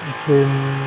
Then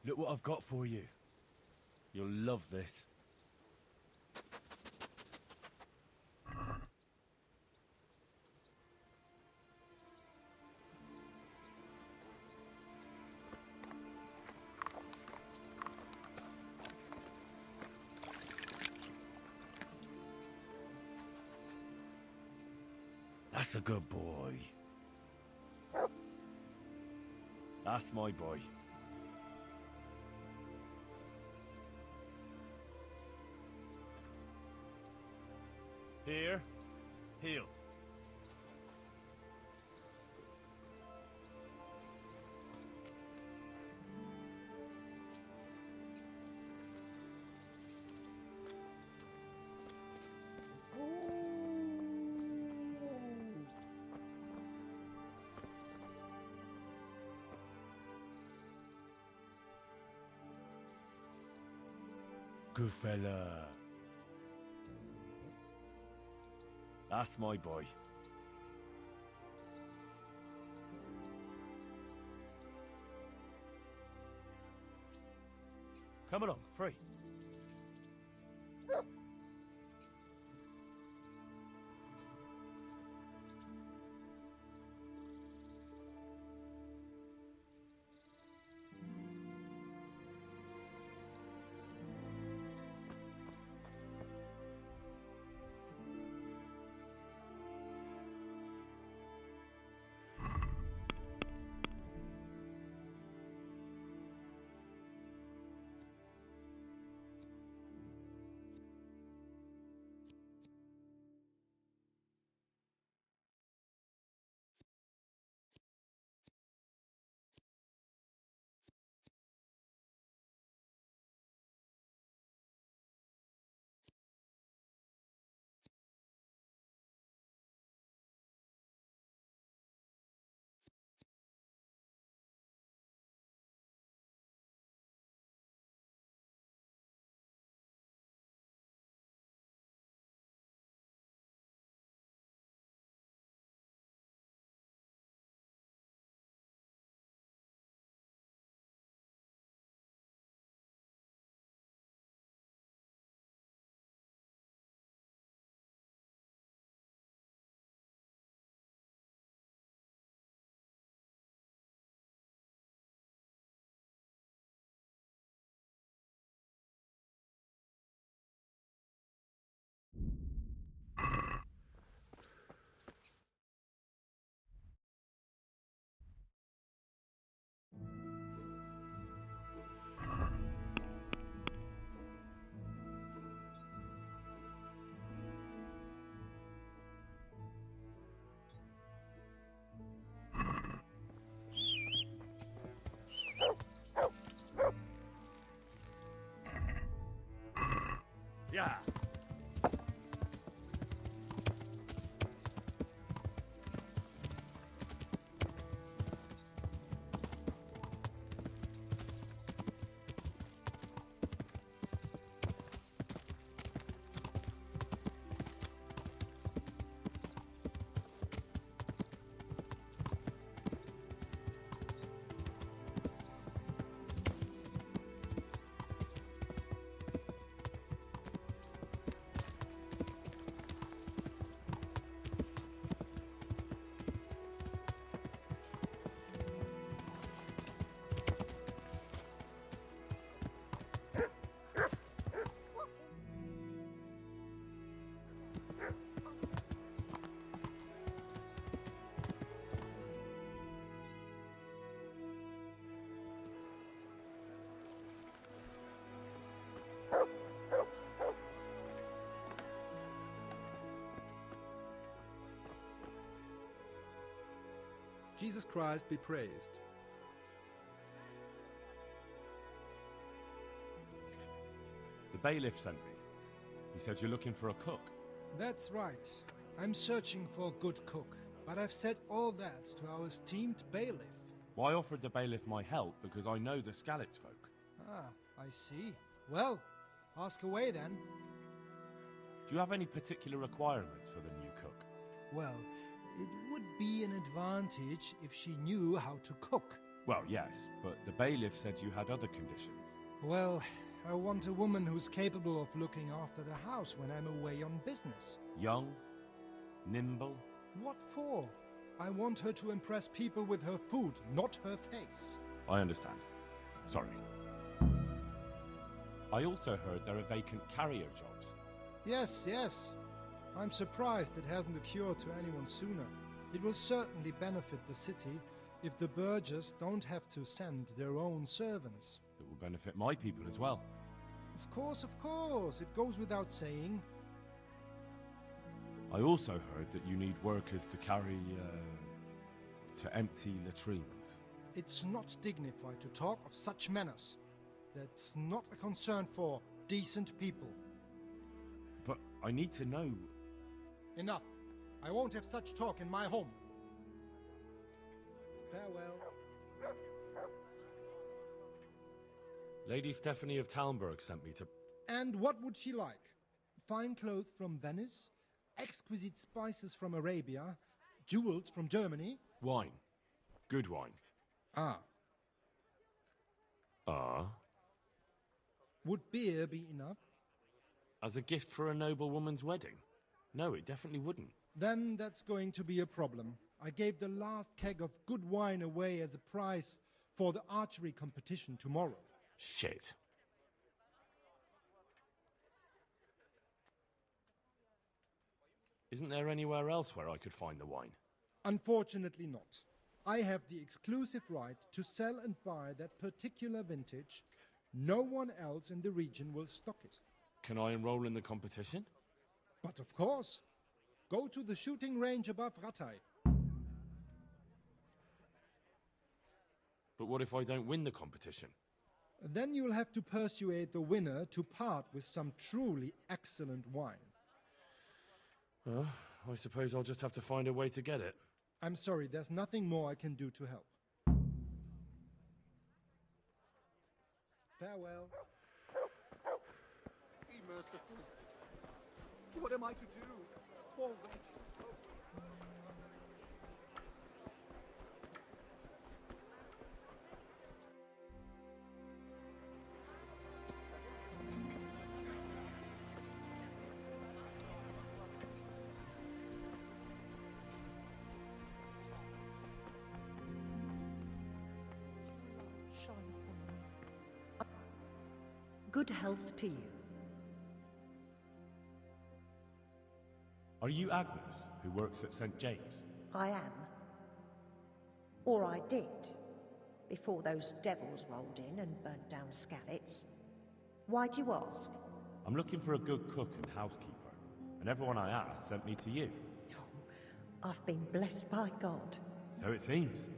Look what I've got for you. You'll love this. That's a good boy. That's my boy. Here, heel. Good fella. That's my boy. Come along, free. Yeah. Jesus Christ be praised. The bailiff sent me. He said you're looking for a cook. That's right. I'm searching for a good cook, but I've said all that to our esteemed bailiff. Well, I offered the bailiff my help because I know the Skalitz folk. Ah, I see. Well, ask away then. Do you have any particular requirements for the new cook? Well, it would be an advantage if she knew how to cook. Well, yes, but the bailiff said you had other conditions. Well, I want a woman who's capable of looking after the house when I'm away on business. Young? Nimble? What for? I want her to impress people with her food, not her face. I understand. Sorry. I also heard there are vacant carrier jobs. Yes. I'm surprised it hasn't occurred to anyone sooner. It will certainly benefit the city if the burghers don't have to send their own servants. It will benefit my people as well. Of course. It goes without saying. I also heard that you need workers to carry, to empty latrines. It's not dignified to talk of such manners. That's not a concern for decent people. But I need to know. Enough. I won't have such talk in my home. Farewell. Lady Stephanie of Talmberg sent me to... And what would she like? Fine clothes from Venice? Exquisite spices from Arabia? Jewels from Germany? Wine. Good wine. Ah. Would beer be enough? As a gift for a noble woman's wedding? No, it definitely wouldn't. Then that's going to be a problem. I gave the last keg of good wine away as a prize for the archery competition tomorrow. Shit. Isn't there anywhere else where I could find the wine? Unfortunately not. I have the exclusive right to sell and buy that particular vintage. No one else in the region will stock it. Can I enroll in the competition? But of course. Go to the shooting range above Rattay. But what if I don't win the competition? Then you'll have to persuade the winner to part with some truly excellent wine. I suppose I'll just have to find a way to get it. I'm sorry, there's nothing more I can do to help. Farewell. Be merciful. What am I to do? Poor wench. Good health to you. Are you Agnes, who works at St. James? I am. Or I did, before those devils rolled in and burnt down Skalitz. Why'd you ask? I'm looking for a good cook and housekeeper, and everyone I asked sent me to you. Oh, I've been blessed by God. So it seems.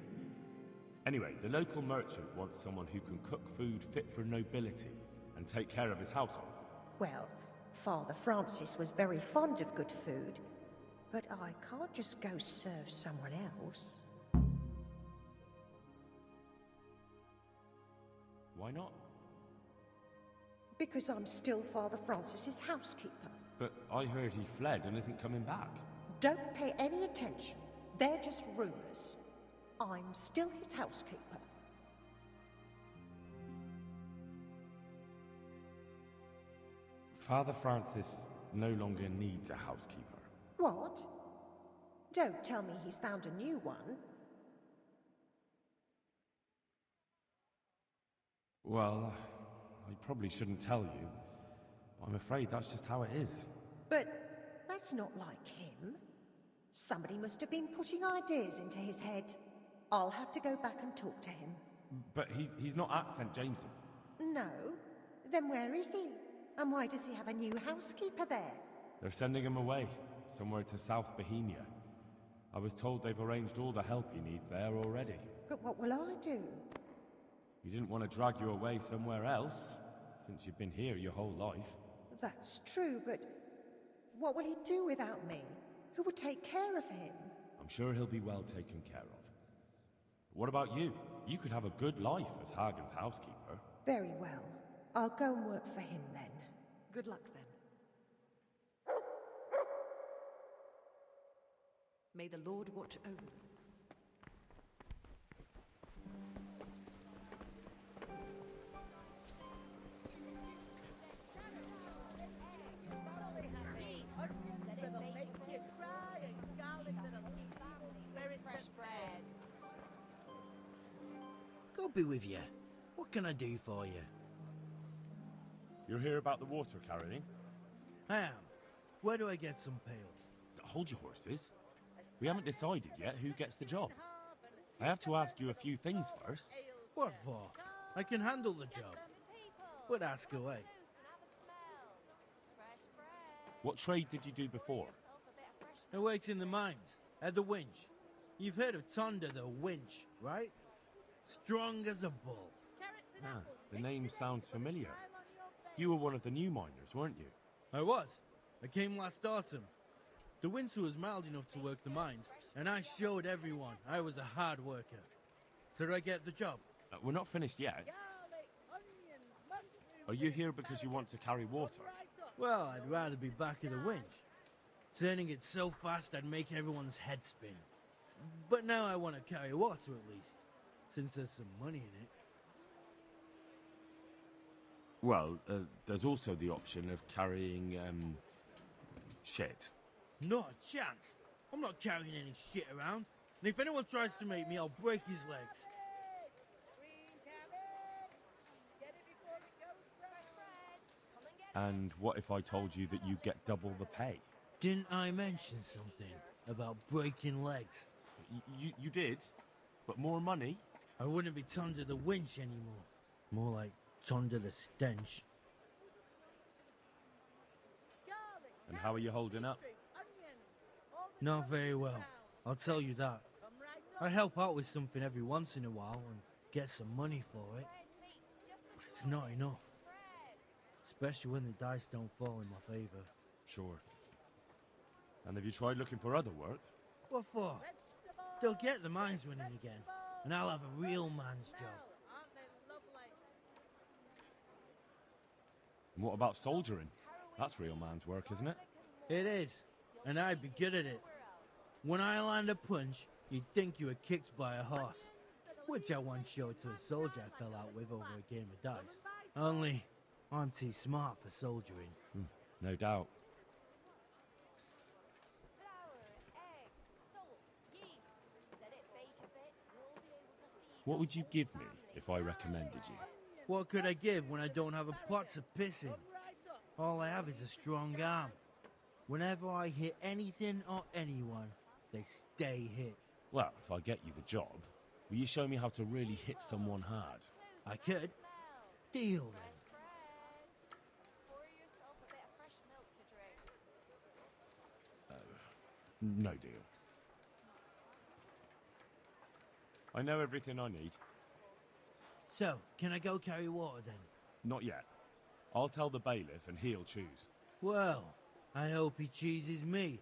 Anyway, the local merchant wants someone who can cook food fit for nobility and take care of his household. Well, Father Francis was very fond of good food, but I can't just go serve someone else. Why not? Because I'm still Father Francis's housekeeper. But I heard he fled and isn't coming back. Don't pay any attention. They're just rumors. I'm still his housekeeper. Father Francis no longer needs a housekeeper. What? Don't tell me he's found a new one. Well, I probably shouldn't tell you. I'm afraid that's just how it is. But that's not like him. Somebody must have been putting ideas into his head. I'll have to go back and talk to him. But he's not at St. James's. No? Then where is he? And why does he have a new housekeeper there? They're sending him away, somewhere to South Bohemia. I was told they've arranged all the help he needs there already. But what will I do? You didn't want to drag you away somewhere else, since you've been here your whole life. That's true, but what will he do without me? Who will take care of him? I'm sure he'll be well taken care of. But what about you? You could have a good life as Hagen's housekeeper. Very well. I'll go and work for him then. Good luck then. May the Lord watch over you. God be with you. What can I do for you? You're here about the water carrying? I am. Where do I get some pails? Hold your horses. We haven't decided yet who gets the job. I have to ask you a few things first. What for? I can handle the job. But ask away. What trade did you do before? I worked in the mines, at the winch. You've heard of Tonda the winch, right? Strong as a bull. Ah, the name sounds familiar. You were one of the new miners, weren't you? I was. I came last autumn. The winter was mild enough to work the mines, and I showed everyone I was a hard worker. So did I get the job? We're not finished yet. Are you here because you want to carry water? Well, I'd rather be back at the winch. Turning it so fast I'd make everyone's head spin. But now I want to carry water at least, since there's some money in it. Well, there's also the option of carrying, shit. Not a chance. I'm not carrying any shit around. And if anyone tries to make me, I'll break his legs. And what if I told you that you get double the pay? Didn't I mention something about breaking legs? You did? But more money? I wouldn't be Tonda the winch anymore. More like Tonda the stench. And how are you holding up? Not very well, I'll tell you that. I help out with something every once in a while and get some money for it. But it's not enough. Especially when the dice don't fall in my favor. Sure. And have you tried looking for other work? What for? They'll get the mines running again, and I'll have a real man's job. And what about soldiering? That's real man's work, isn't it? It is, and I'd be good at it. When I land a punch, you'd think you were kicked by a horse, which I once showed to a soldier I fell out with over a game of dice. Only, I'm too smart for soldiering. No doubt. What would you give me if I recommended you? What could I give when I don't have a pot to piss in? All I have is a strong arm. Whenever I hit anything or anyone, they stay hit. Well, if I get you the job, will you show me how to really hit someone hard? I could. Deal then. No deal. I know everything I need. So, can I go carry water then? Not yet. I'll tell the bailiff and he'll choose. Well, I hope he cheeses me.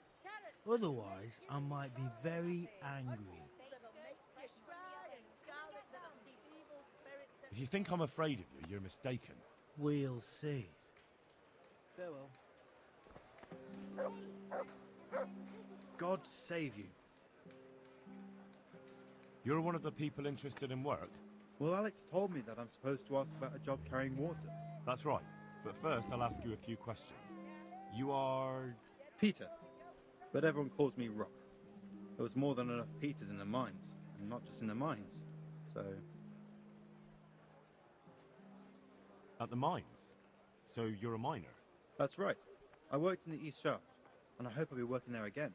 Otherwise, I might be very angry. If you think I'm afraid of you, you're mistaken. We'll see. Farewell. God save you. You're one of the people interested in work? Well, Alex told me that I'm supposed to ask about a job carrying water. That's right. But first, I'll ask you a few questions. You are... Peter. But everyone calls me Rock. There was more than enough Peters in the mines. And not just in the mines. So... at the mines? So you're a miner? That's right. I worked in the East Shaft. And I hope I'll be working there again.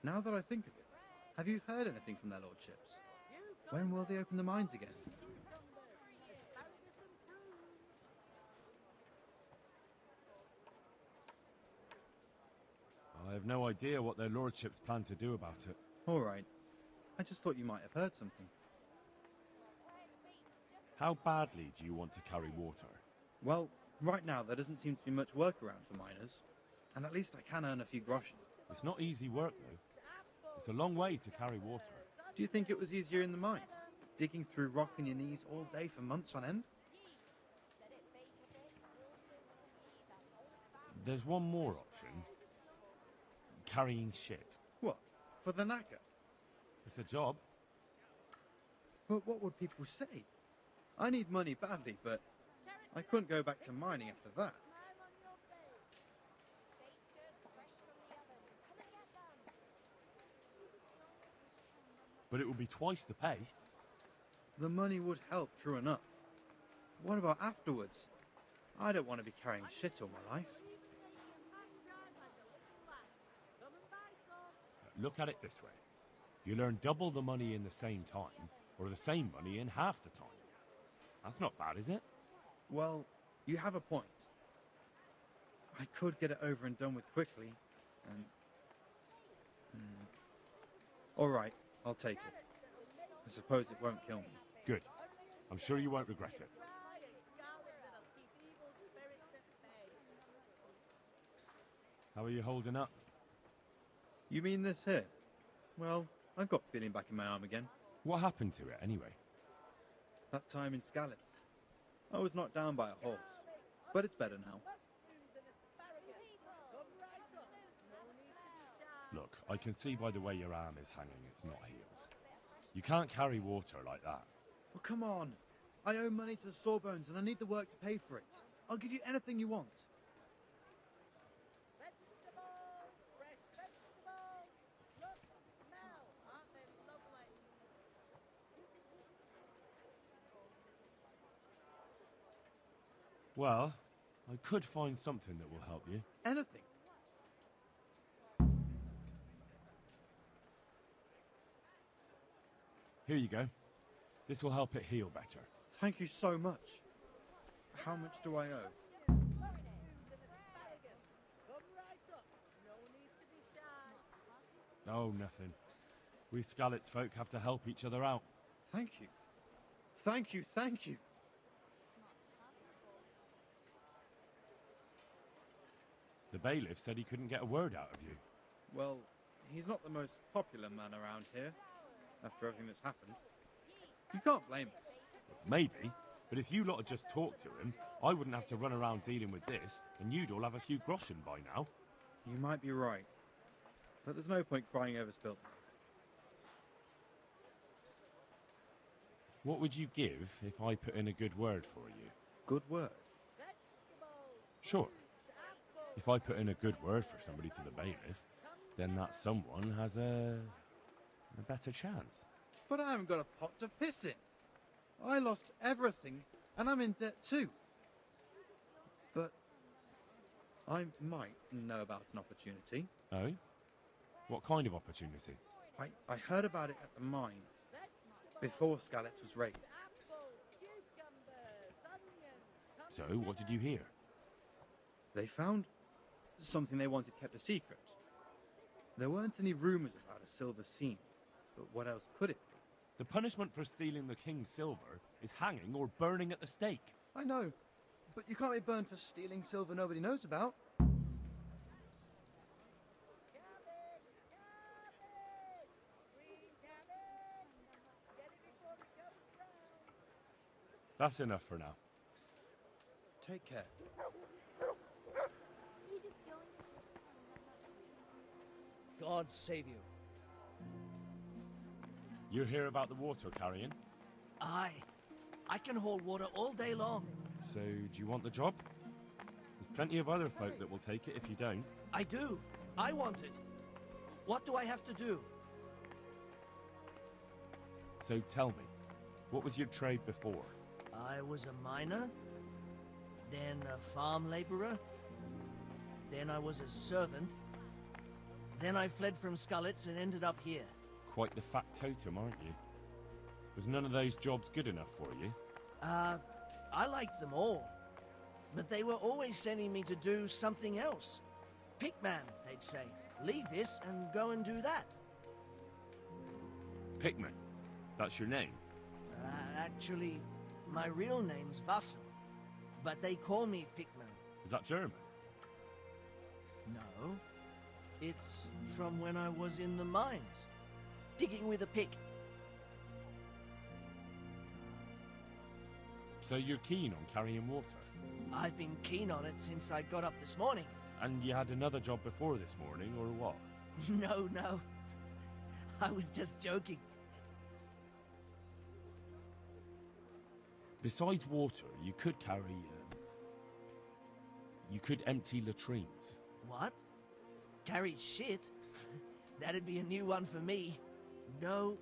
Now that I think of it, have you heard anything from their lordships? When will they open the mines again? I have no idea what their lordships plan to do about it. All right. I just thought you might have heard something. How badly do you want to carry water? Well, right now there doesn't seem to be much work around for miners. And at least I can earn a few groschen. It's not easy work, though. It's a long way to carry water. Do you think it was easier in the mines? Digging through rock on your knees all day for months on end? There's one more option. Carrying shit. What? For the knacker? It's a job. But what would people say? I need money badly, but I couldn't go back to mining after that. But it will be twice the pay. The money would help, true enough. What about afterwards? I don't want to be carrying shit all my life. Look at it this way. You'll earn double the money in the same time, or the same money in half the time. That's not bad, is it? Well, you have a point. I could get it over and done with quickly, and... All right, I'll take it. I suppose it won't kill me. Good. I'm sure you won't regret it. How are you holding up? You mean this here? Well, I've got feeling back in my arm again. What happened to it, anyway? That time in Skalitz. I was knocked down by a horse. But it's better now. Look, I can see by the way your arm is hanging it's not healed. You can't carry water like that. Well, come on. I owe money to the Sawbones and I need the work to pay for it. I'll give you anything you want. Well, I could find something that will help you. Anything. Here you go. This will help it heal better. Thank you so much. How much do I owe? Oh, nothing. We Skalitz folk have to help each other out. Thank you. Thank you, thank you. The bailiff said he couldn't get a word out of you. Well, he's not the most popular man around here, after everything that's happened. You can't blame us. Maybe, but if you lot had just talked to him, I wouldn't have to run around dealing with this, and you'd all have a few groschen by now. You might be right. But there's no point crying over spilt milk. What would you give if I put in a good word for you? Good word. Sure. If I put in a good word for somebody to the bailiff, then that someone has a better chance. But I haven't got a pot to piss in. I lost everything, and I'm in debt too. But I might know about an opportunity. Oh? What kind of opportunity? I heard about it at the mine, before Skalitz was raised. So, what did you hear? They found something they wanted kept a secret. There weren't any rumours about a silver seam, but what else could it be? The punishment for stealing the king's silver is hanging or burning at the stake. I know, but you can't be burned for stealing silver nobody knows about. That's enough for now. Take care. God save you. You hear about the water carrying? Aye. I can haul water all day long. So, do you want the job? There's plenty of other folk that will take it if you don't. I do. I want it. What do I have to do? So tell me, what was your trade before? I was a miner, then a farm laborer, then I was a servant, then I fled from Skullets and ended up here. Quite the factotum, aren't you? Was none of those jobs good enough for you? I liked them all, but they were always sending me to do something else. Pickman, they'd say. Leave this and go and do that. Pickman? That's your name? Actually, my real name's Vassal, but they call me Pickman. Is that German? No. It's from when I was in the mines, digging with a pick. So you're keen on carrying water? I've been keen on it since I got up this morning. And you had another job before this morning, or what? No. I was just joking. Besides water, you could carry, you could empty latrines. What? Carry shit? That'd be a new one for me. No,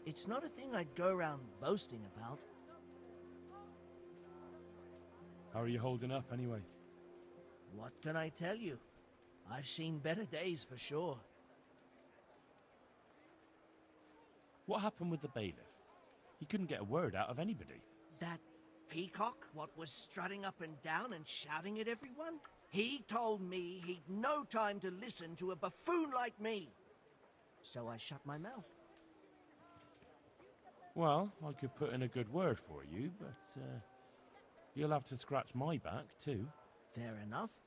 it's not a thing I'd go around boasting about. How are you holding up, anyway? What can I tell you? I've seen better days for sure. What happened with the bailiff? He couldn't get a word out of anybody. That peacock, what was strutting up and down and shouting at everyone? He told me he'd no time to listen to a buffoon like me. So I shut my mouth. Well, I could put in a good word for you, but you'll have to scratch my back, too. Fair enough.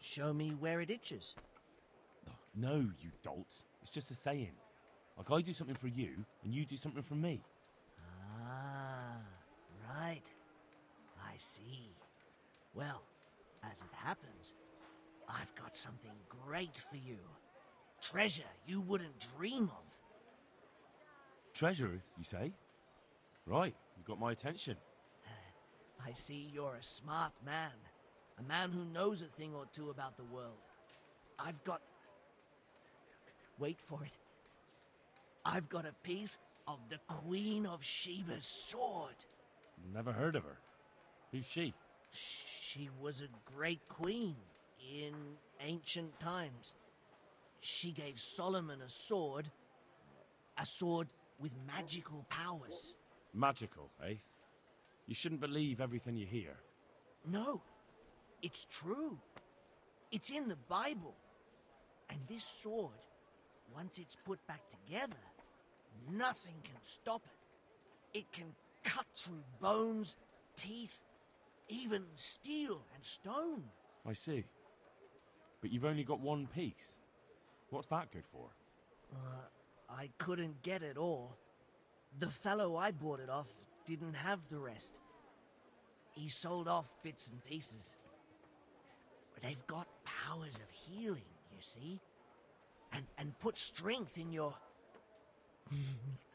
Show me where it itches. No, you dolt. It's just a saying. Like I do something for you, and you do something for me. Ah, right. I see. Well, as it happens, I've got something great for you. Treasure you wouldn't dream of. Treasure, you say? Right, you got my attention. I see you're a smart man. A man who knows a thing or two about the world. I've got... Wait for it. I've got a piece of the Queen of Sheba's sword. Never heard of her. Who's she? She was a great queen in ancient times. She gave Solomon a sword with magical powers. Magical, eh? You shouldn't believe everything you hear. No, it's true. It's in the Bible. And this sword, once it's put back together, nothing can stop it. It can cut through bones, teeth, even steel and stone. I see. But you've only got one piece. What's that good for? I couldn't get it all. The fellow I bought it off didn't have the rest. He sold off bits and pieces. They've got powers of healing, you see? And put strength in your...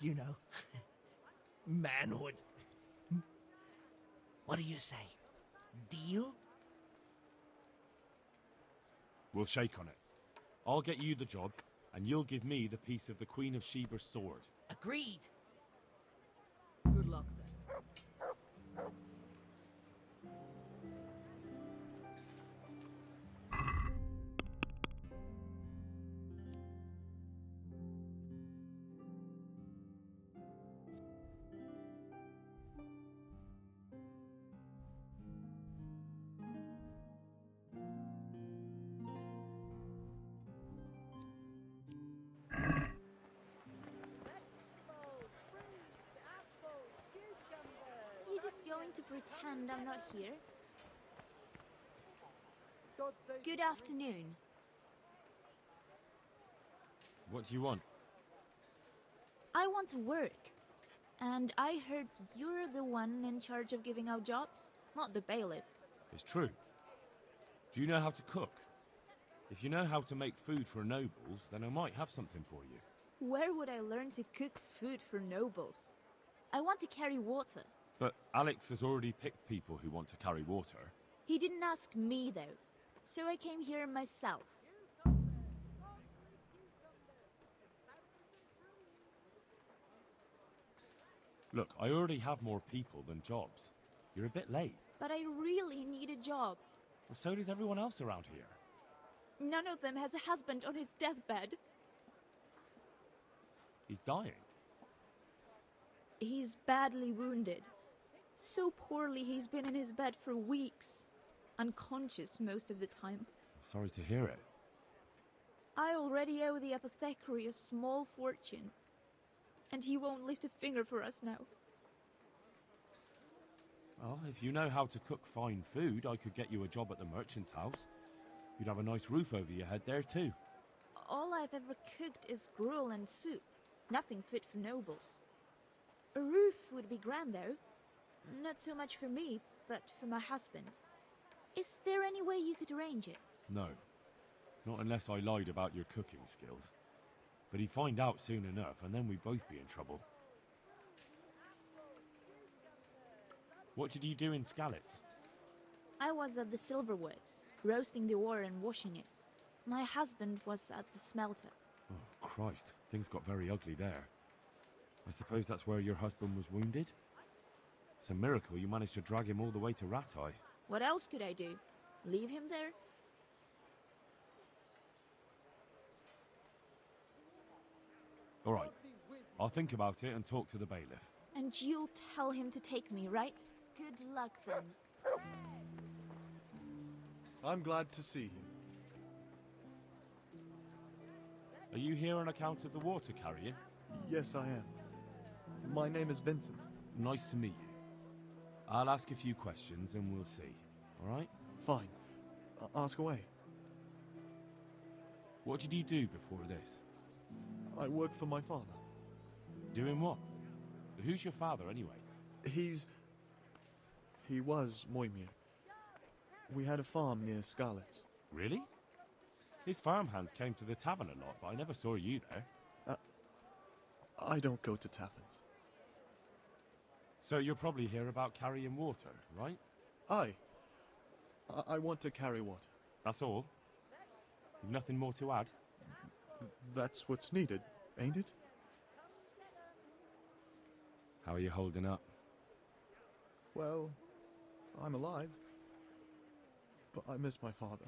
you know... manhood. What do you say? Deal? We'll shake on it. I'll get you the job, and you'll give me the piece of the Queen of Sheba's sword. Agreed. Good luck, then. You just going to pretend I'm not here? Good afternoon. What do you want? I want to work. And I heard you're the one in charge of giving out jobs, not the bailiff. It's true. Do you know how to cook? If you know how to make food for nobles, then I might have something for you. Where would I learn to cook food for nobles? I want to carry water. But Alex has already picked people who want to carry water. He didn't ask me, though, so I came here myself. Look, I already have more people than jobs. You're a bit late. But I really need a job. Well, so does everyone else around here. None of them has a husband on his deathbed. He's dying. He's badly wounded. So poorly he's been in his bed for weeks. Unconscious most of the time. Sorry to hear it. I already owe the apothecary a small fortune. And he won't lift a finger for us now. Well, if you know how to cook fine food, I could get you a job at the merchant's house. You'd have a nice roof over your head there too. All I've ever cooked is gruel and soup. Nothing fit for nobles. A roof would be grand though. Not so much for me, but for my husband. Is there any way you could arrange it? No. Not unless I lied about your cooking skills. But he'd find out soon enough, and then we'd both be in trouble. What did you do in Skalitz? I was at the silverworks, roasting the ore and washing it. My husband was at the smelter. Oh, Christ. Things got very ugly there. I suppose that's where your husband was wounded? It's a miracle you managed to drag him all the way to Rattay. What else could I do? Leave him there? All right. I'll think about it and talk to the bailiff. And you'll tell him to take me, right? Good luck then. I'm glad to see you. Are you here on account of the water carrying? Yes, I am. My name is Vincent. Nice to meet you. I'll ask a few questions and we'll see. All right? Fine. Ask away. What did you do before this? I work for my father. Doing what? Who's your father, anyway? He was Moimir. We had a farm near Skalitz. Really? His farmhands came to the tavern a lot, but I never saw you there. I don't go to taverns. So you're probably here about carrying water, right? Aye. I want to carry water. That's all? You've nothing more to add? That's what's needed, ain't it? How are you holding up? Well, I'm alive. But I miss my father.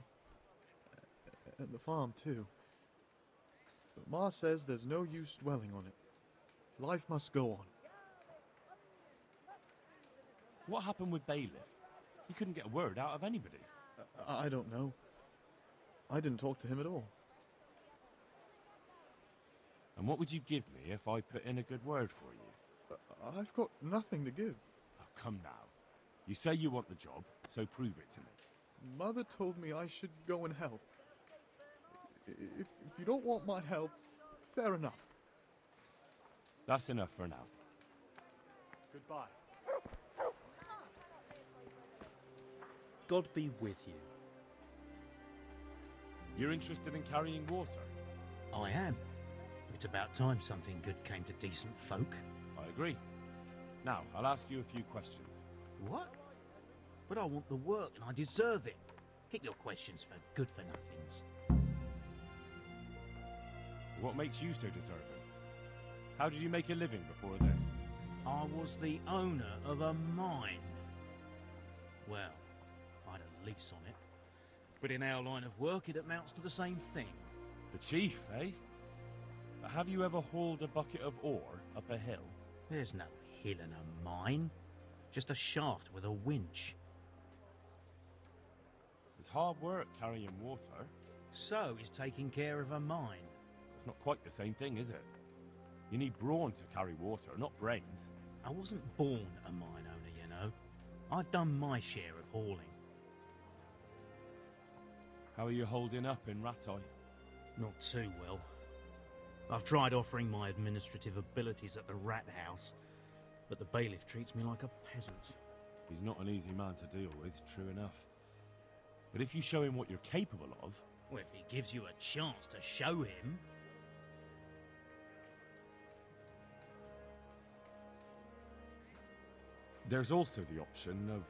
And the farm, too. But Ma says there's no use dwelling on it. Life must go on. What happened with Bailiff? He couldn't get a word out of anybody. I don't know. I didn't talk to him at all. And what would you give me if I put in a good word for you? I've got nothing to give. Oh, come now. You say you want the job, so prove it to me. Mother told me I should go and help. If you don't want my help, fair enough. That's enough for now. Goodbye. God be with you. You're interested in carrying water? I am. It's about time something good came to decent folk. I agree. Now, I'll ask you a few questions. What? But I want the work and I deserve it. Keep your questions for good-for-nothings. What makes you so deserving? How did you make a living before this? I was the owner of a mine. Well, I had a lease on it. But in our line of work, it amounts to the same thing. The chief, eh? But have you ever hauled a bucket of ore up a hill? There's no hill in a mine. Just a shaft with a winch. It's hard work carrying water. So is taking care of a mine. It's not quite the same thing, is it? You need brawn to carry water, not brains. I wasn't born a mine owner, you know. I've done my share of hauling. How are you holding up in Rattay? Not too well. I've tried offering my administrative abilities at the Rat House, but the bailiff treats me like a peasant. He's not an easy man to deal with, true enough. But if you show him what you're capable of... Well, if he gives you a chance to show him... There's also the option of,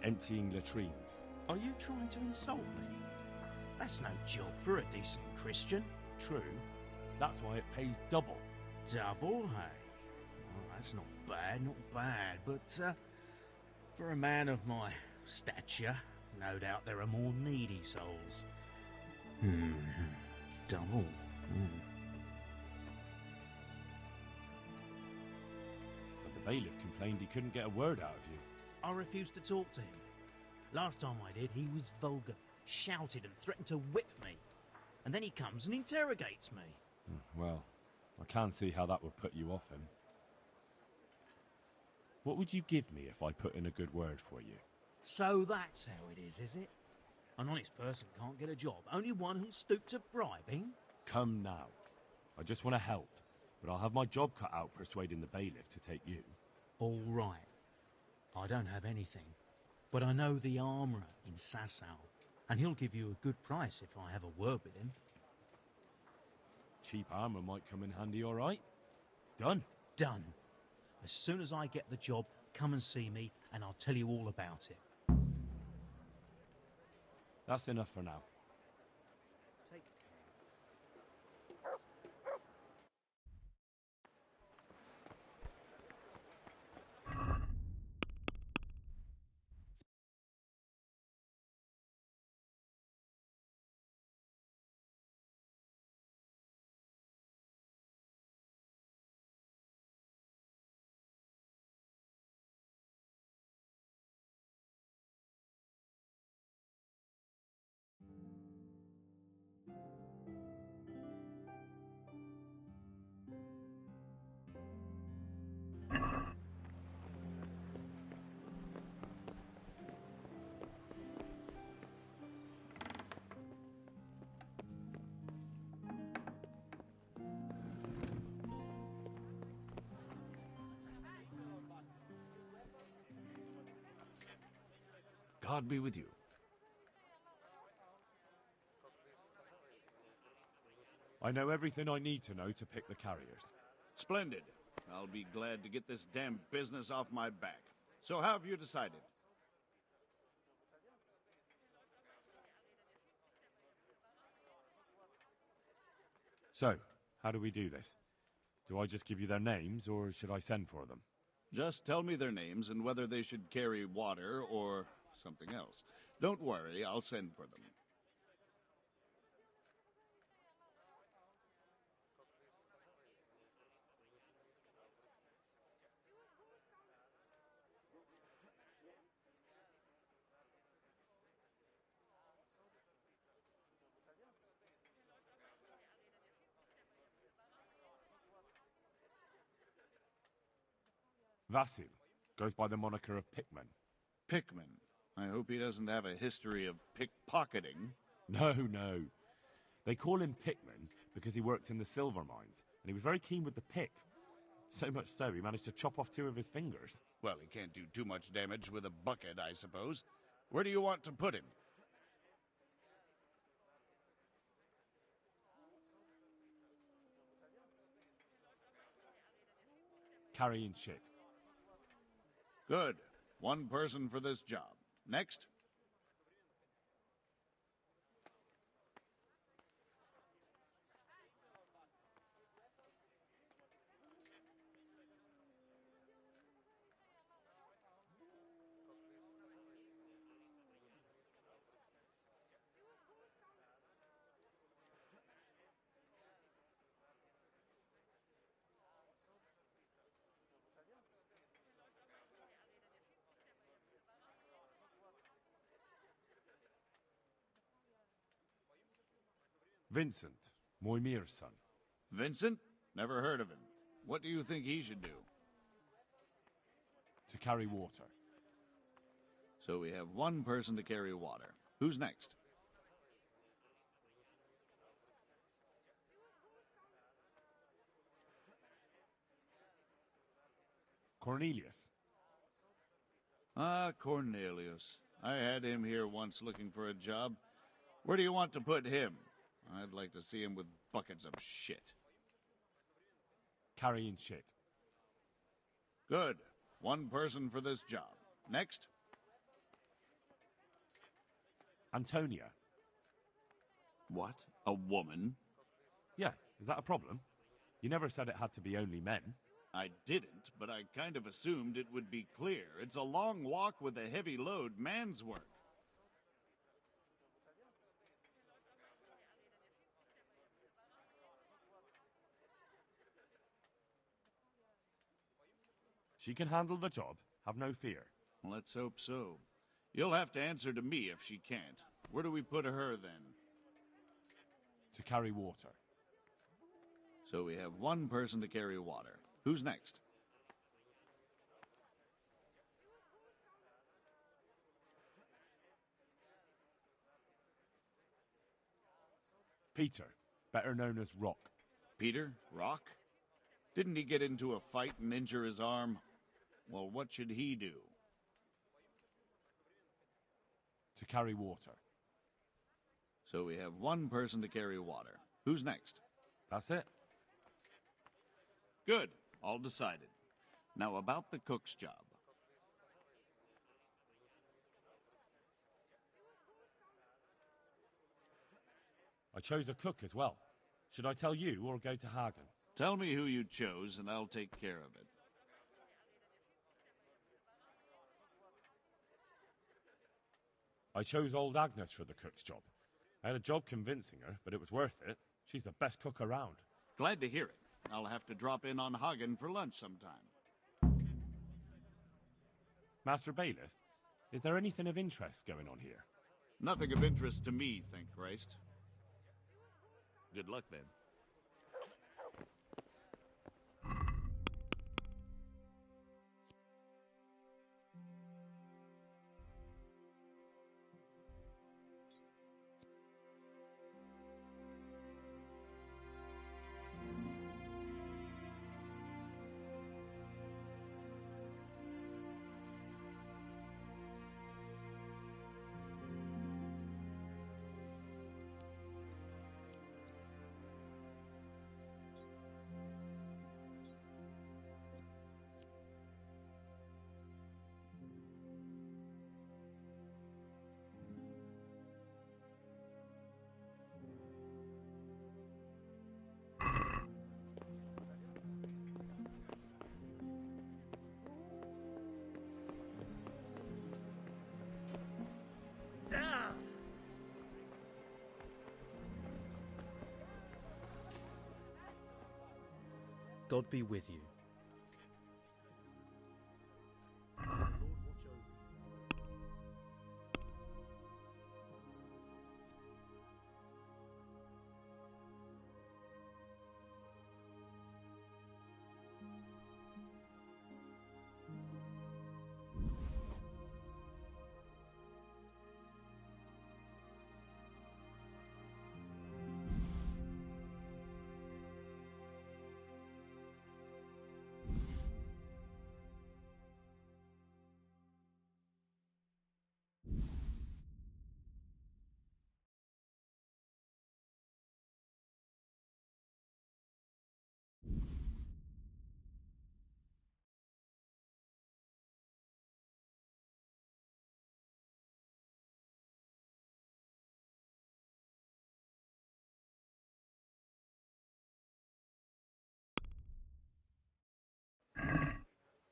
emptying latrines. Are you trying to insult me? That's no job for a decent Christian. True. That's why it pays double. Double, hey? Well, that's not bad, but, for a man of my stature, no doubt there are more needy souls. Double. But the bailiff complained he couldn't get a word out of you. I refused to talk to him. Last time I did, he was vulgar, shouted and threatened to whip me. And then he comes and interrogates me. Well, I can't see how that would put you off him. What would you give me if I put in a good word for you? So that's how it is it? An honest person can't get a job, only one who'll stoop to bribing? Come now. I just want to help, but I'll have my job cut out persuading the bailiff to take you. All right. I don't have anything, but I know the armourer in Sasau, and he'll give you a good price if I have a word with him. Cheap armour might come in handy, all right? Done. Done. As soon as I get the job, come and see me, and I'll tell you all about it. That's enough for now. Take God be with you. I know everything I need to know to pick the carriers. Splendid. I'll be glad to get this damn business off my back. So how have you decided? So, how do we do this? Do I just give you their names, or should I send for them? Just tell me their names and whether they should carry water or something else. Don't worry, I'll send for them. Vasil goes by the moniker of Pickman. Pickman. I hope he doesn't have a history of pickpocketing. No, no. They call him Pickman because he worked in the silver mines, and he was very keen with the pick. So much so, he managed to chop off 2 of his fingers. Well, he can't do too much damage with a bucket, I suppose. Where do you want to put him? Carrying shit. Good. 1 person for this job. Next. Vincent, Moimir's son. Vincent? Never heard of him. What do you think he should do? To carry water. So we have 1 person to carry water. Who's next? Cornelius. Ah, Cornelius. I had him here once looking for a job. Where do you want to put him? I'd like to see him with buckets of shit. Carrying shit. Good. One person for this job. Next. Antonia. What? A woman? Yeah, is that a problem? You never said it had to be only men. I didn't, but I kind of assumed it would be clear. It's a long walk with a heavy load, man's work. She can handle the job, have no fear. Let's hope so. You'll have to answer to me if she can't. Where do we put her, then? To carry water. So we have one person to carry water. Who's next? Peter, better known as Rock. Peter? Rock? Didn't he get into a fight and injure his arm? Well, what should he do? To carry water. So we have one person to carry water. Who's next? That's it. Good. All decided. Now about the cook's job. I chose a cook as well. Should I tell you or go to Hagen? Tell me who you chose and I'll take care of it. I chose old Agnes for the cook's job. I had a job convincing her, but it was worth it. She's the best cook around. Glad to hear it. I'll have to drop in on Hagen for lunch sometime. Master Bailiff, is there anything of interest going on here? Nothing of interest to me, thank Christ. Good luck, then. God be with you.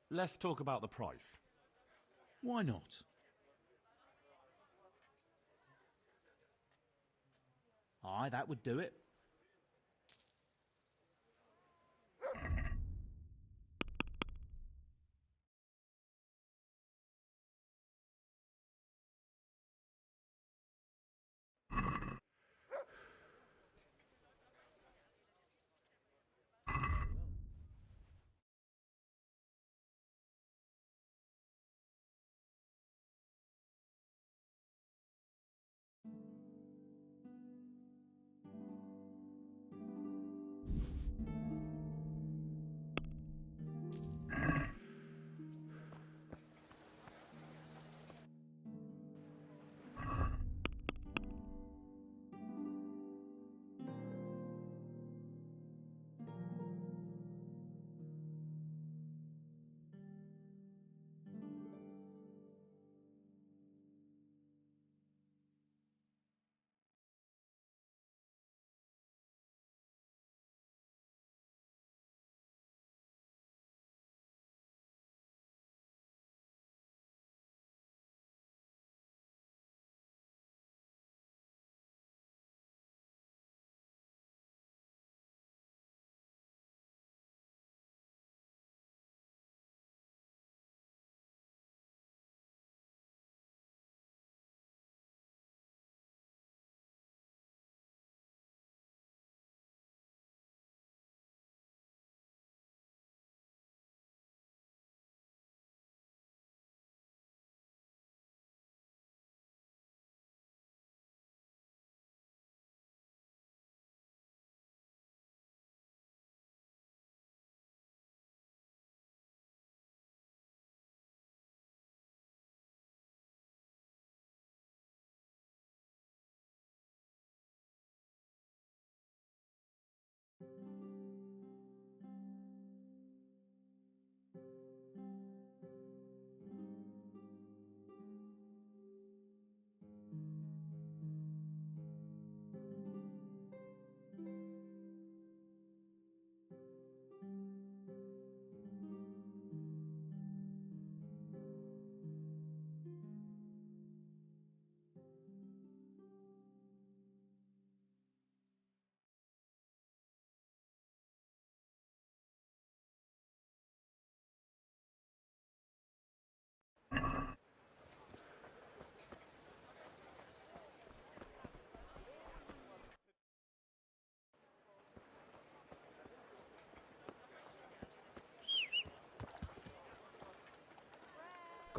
Let's talk about the price. Why not? Aye, that would do it.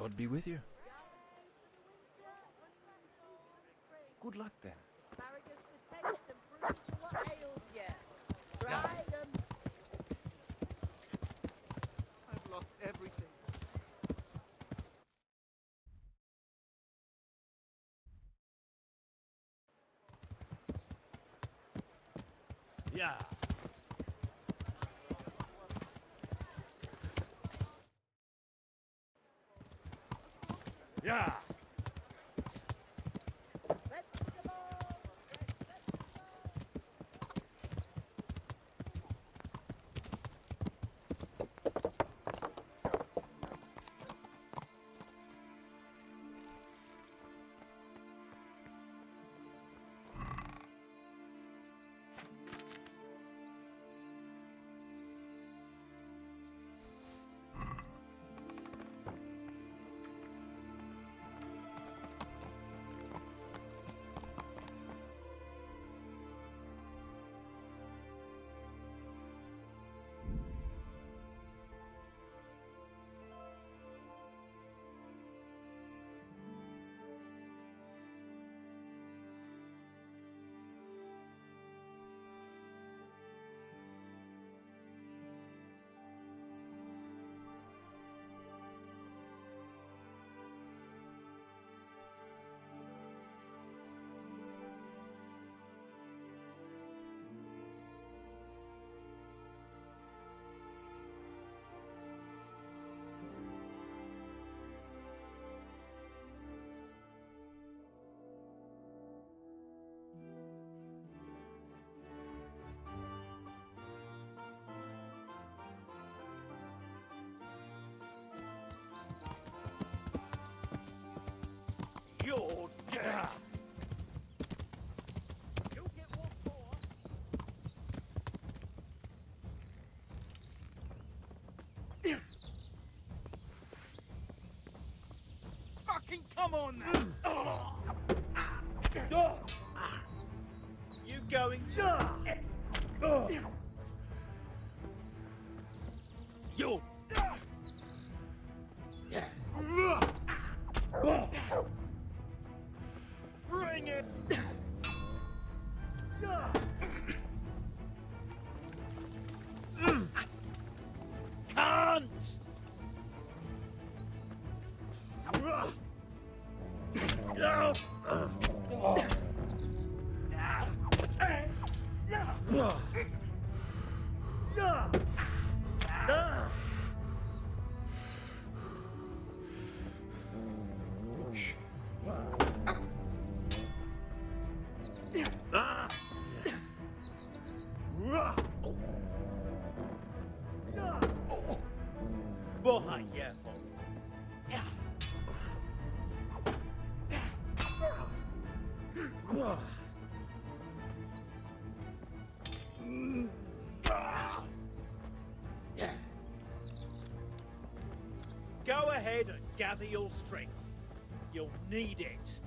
God be with you. Good luck then. I've lost everything. Yeah. Yeah. You're dead. Fucking come on then! You going to... You... Bring it! Can't! Boy, yeah. Go ahead and gather your strength. You'll need it.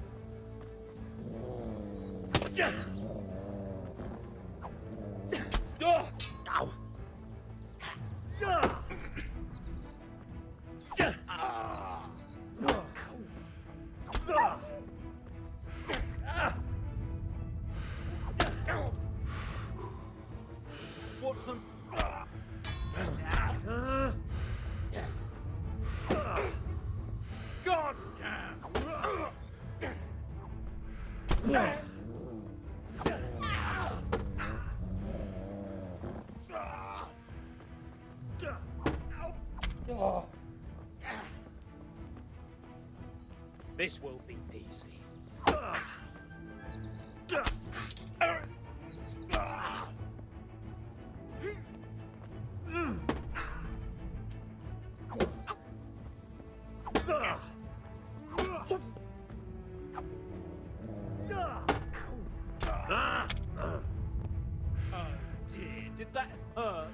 What's the... God damn! This will be easy. Oh dear, did that hurt?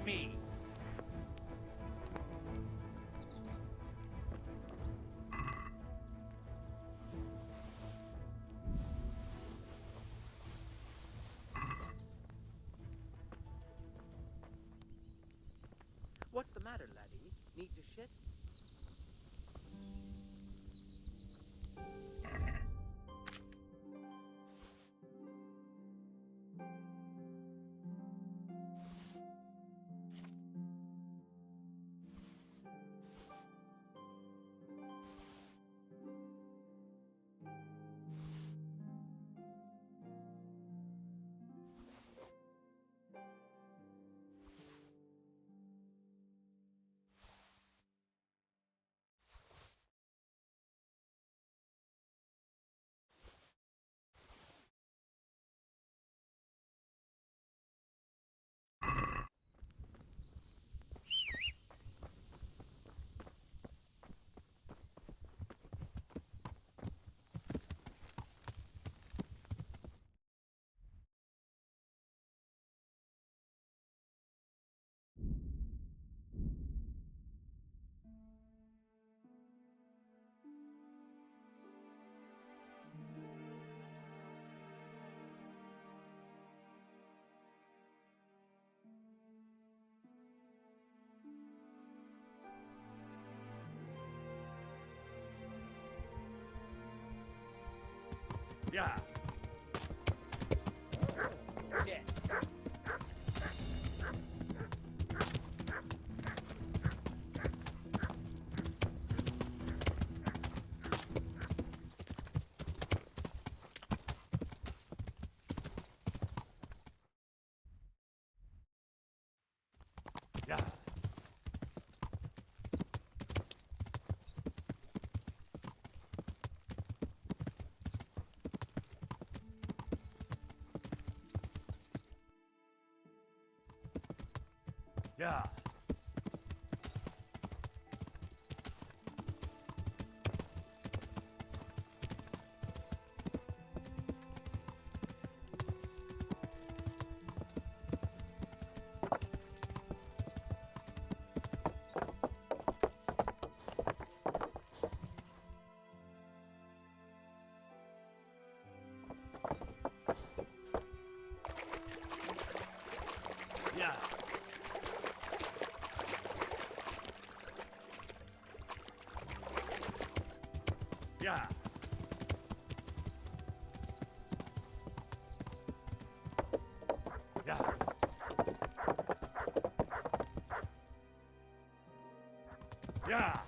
me. What's the matter, laddie? Need to shit? Yeah. Shit. Yeah. Yeah. Yeah. Yeah. Yeah. Yeah.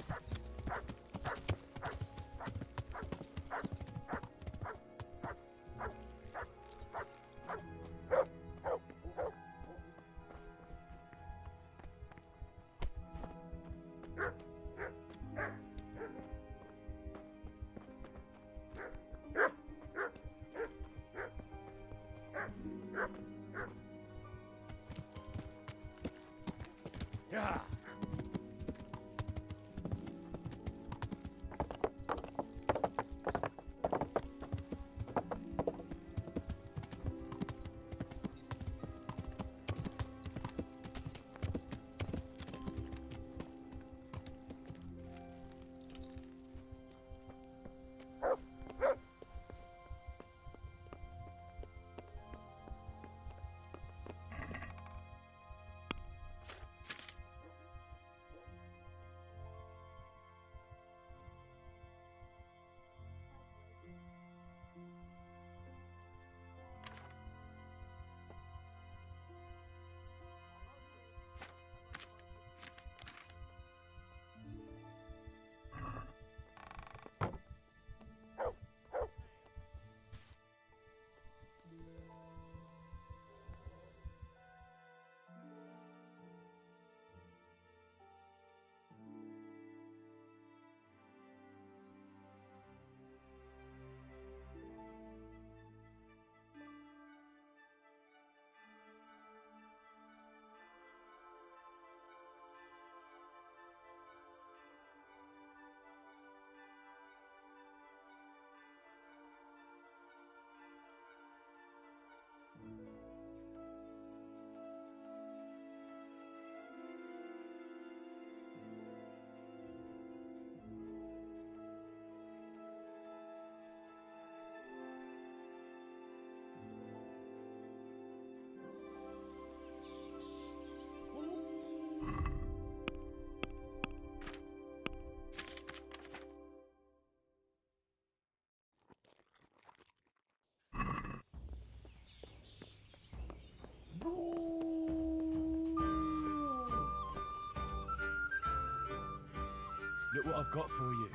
Look what I've got for you.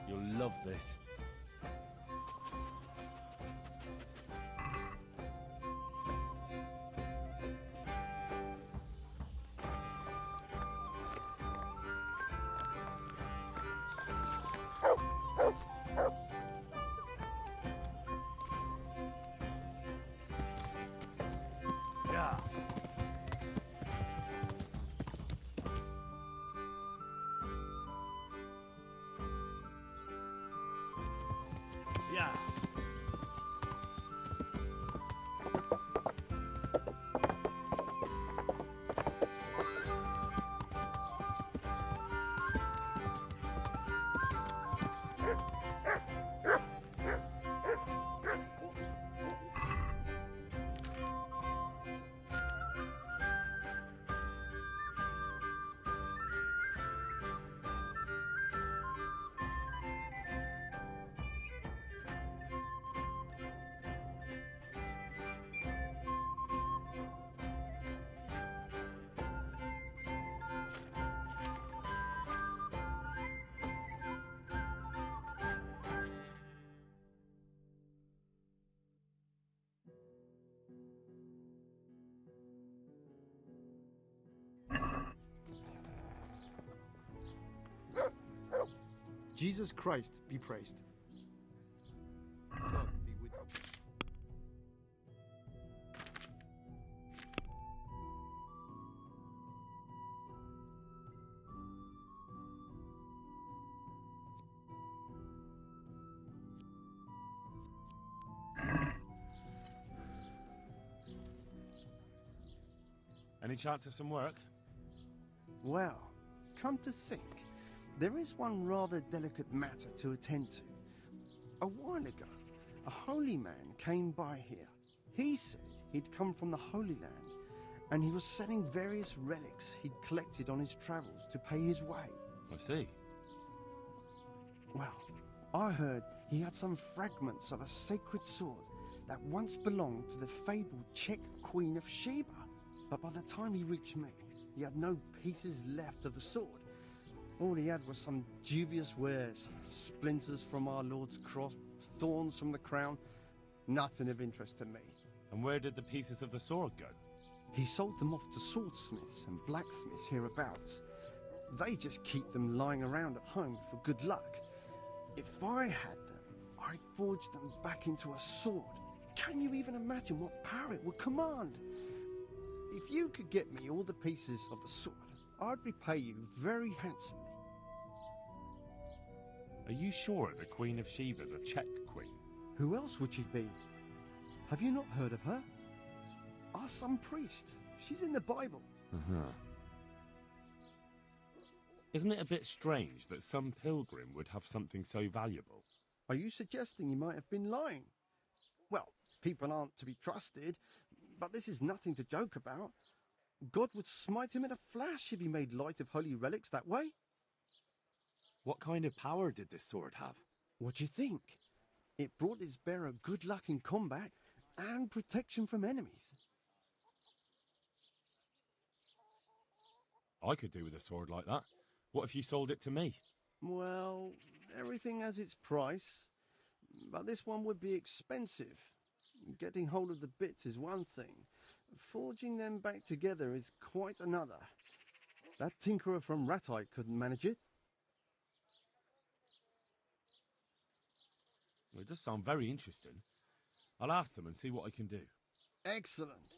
You'll love this. Yeah. Yeah. Jesus Christ be praised. God be with you. Any chance of some work? Well, come to think, there is one rather delicate matter to attend to. A while ago, a holy man came by here. He said he'd come from the Holy Land, and he was selling various relics he'd collected on his travels to pay his way. I see. Well, I heard he had some fragments of a sacred sword that once belonged to the fabled Czech Queen of Sheba. But by the time he reached me, he had no pieces left of the sword. All he had was some dubious wares, splinters from our Lord's cross, thorns from the crown, nothing of interest to me. And where did the pieces of the sword go? He sold them off to swordsmiths and blacksmiths hereabouts. They just keep them lying around at home for good luck. If I had them, I'd forge them back into a sword. Can you even imagine what power it would command? If you could get me all the pieces of the sword, I'd repay you very handsomely. Are you sure the Queen of Sheba's a Czech queen? Who else would she be? Have you not heard of her? Our some priest. She's in the Bible. Uh-huh. Isn't it a bit strange that some pilgrim would have something so valuable? Are you suggesting he might have been lying? Well, people aren't to be trusted, but this is nothing to joke about. God would smite him in a flash if he made light of holy relics that way. What kind of power did this sword have? What do you think? It brought its bearer good luck in combat and protection from enemies. I could do with a sword like that. What if you sold it to me? Well, everything has its price, but this one would be expensive. Getting hold of the bits is one thing. Forging them back together is quite another. That tinkerer from Rattay couldn't manage it. Well, it does sound very interesting. I'll ask them and see what I can do. Excellent.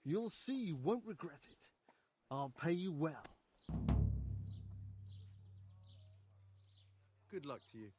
You'll see you won't regret it. I'll pay you well. Good luck to you.